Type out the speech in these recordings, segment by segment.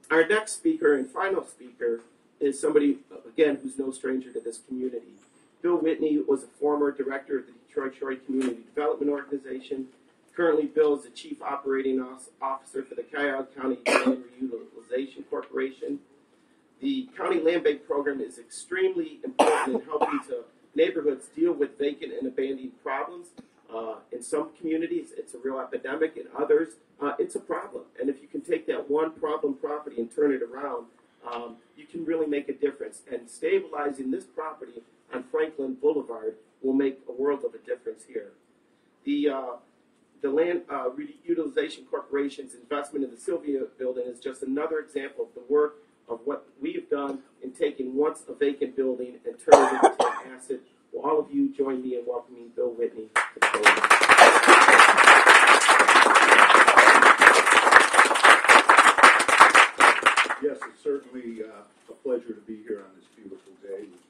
Our next speaker and final speaker is somebody, again, who's no stranger to this community. Bill Whitney was a former director of the Detroit Shore Community Development Organization. Currently, Bill is the Chief Operating Officer for the Cuyahoga County Land Reutilization Corporation. The County Land Bank program is extremely important in helping neighborhoods deal with vacant and abandoned problems. In some communities, it's a real epidemic. In others, it's a problem. And if you can take that one problem property and turn it around, you can really make a difference. And stabilizing this property on Franklin Boulevard will make a world of a difference here. The Land Reutilization Corporation's investment in the Sylvia building is just another example of the work of what we have done in taking once a vacant building and turning it into an asset. Will all of you join me in welcoming Bill Whitney to the podium? Yes, it's certainly a pleasure to be here on this beautiful day with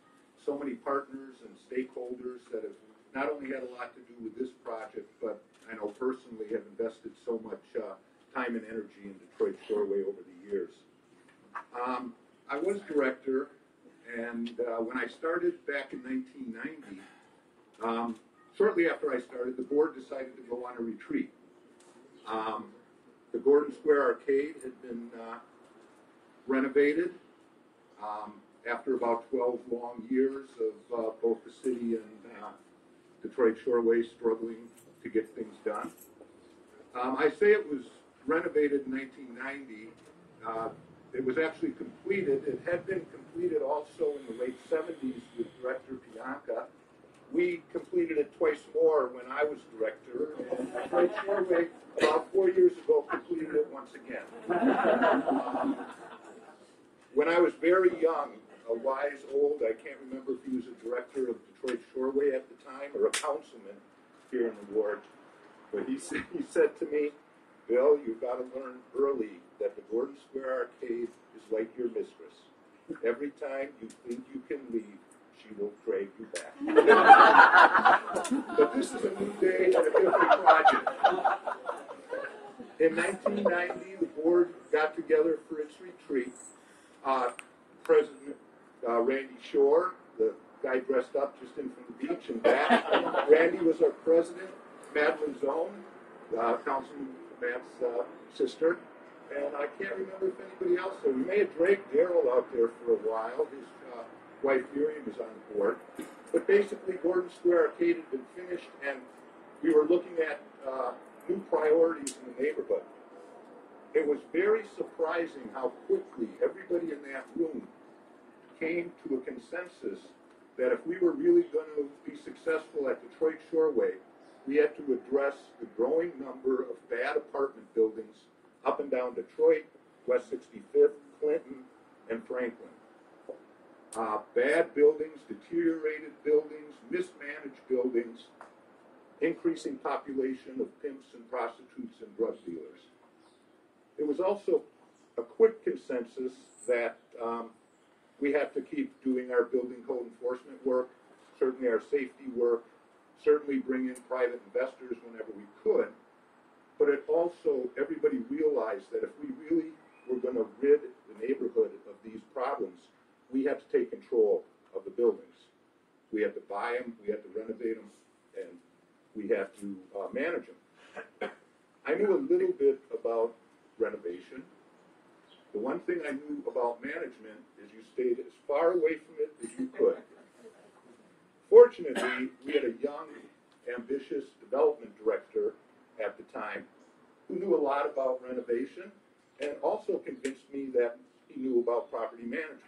so many partners and stakeholders that have not only had a lot to do with this project, but I know personally have invested so much time and energy in Detroit Shoreway over the years. I was director, and when I started back in 1990, shortly after I started, the board decided to go on a retreat. The Gordon Square Arcade had been renovated after about 12 long years of both the city and Detroit Shoreway struggling to get things done. I say it was renovated in 1990. It was actually completed. It had been completed also in the late 70s with Director Pianka. We completed it twice more when I was director, and Detroit Shoreway about 4 years ago completed it once again. When I was very young, a wise old, I can't remember if he was a director of Detroit Shoreway at the time or a councilman here in the ward, but he said to me, Bill, you've got to learn early that the Gordon Square Arcade is like your mistress. Every time you think you can leave, she will drag you back. But this is a new day and a different project. In 1990, the board got together for its retreat. President Randy Shore, the guy dressed up just in from the beach and back. Randy was our president. Madeline Zone, Councilman Matt's sister. And I can't remember if anybody else. So we may have dragged Daryl out there for a while. His wife Miriam was on the board. But basically, Gordon Square Arcade had been finished, and we were looking at new priorities in the neighborhood. It was very surprising how quickly everybody in that room came to a consensus that if we were really going to be successful at Detroit Shoreway, we had to address the growing number of bad apartment buildings up and down Detroit, West 65th, Clinton, and Franklin. Bad buildings, deteriorated buildings, mismanaged buildings, increasing population of pimps and prostitutes and drug dealers. It was also a quick consensus that we have to keep doing our building code enforcement work, certainly our safety work, certainly bring in private investors whenever we could. But it also, everybody realized that if we really were going to rid the neighborhood of these problems, we had to take control of the buildings. We had to buy them, we had to renovate them, and we had to manage them. I knew a little bit about renovation. The one thing I knew about management is you stayed as far away from it as you could. Fortunately, we had a young, ambitious development director at the time who knew a lot about renovation and also convinced me that he knew about property management.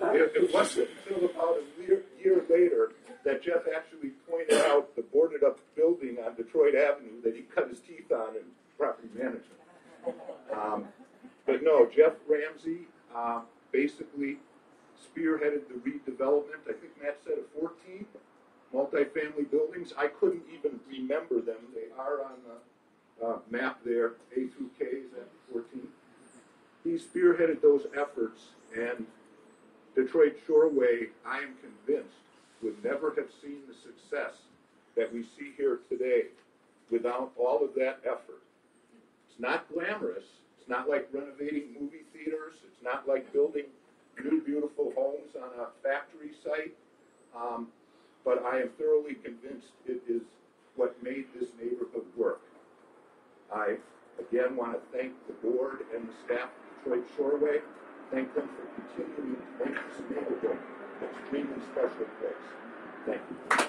It wasn't until about a year later that Jeff actually pointed out the boarded up building on Detroit Avenue that he cut his teeth on in property management. But no, Jeff Ramsey basically spearheaded the redevelopment. I think Matt said of 14 multifamily buildings. I couldn't even remember them. They are on the map there, A through K is at 14. He spearheaded those efforts, and Detroit Shoreway, I am convinced, would never have seen the success that we see here today without all of that effort. It's not glamorous, it's It's not like renovating movie theaters. It's not like building new beautiful homes on a factory site. But I am thoroughly convinced it is what made this neighborhood work. I, again, want to thank the board and the staff of Detroit Shoreway. Thank them for continuing to make this neighborhood an extremely special place. Thank you.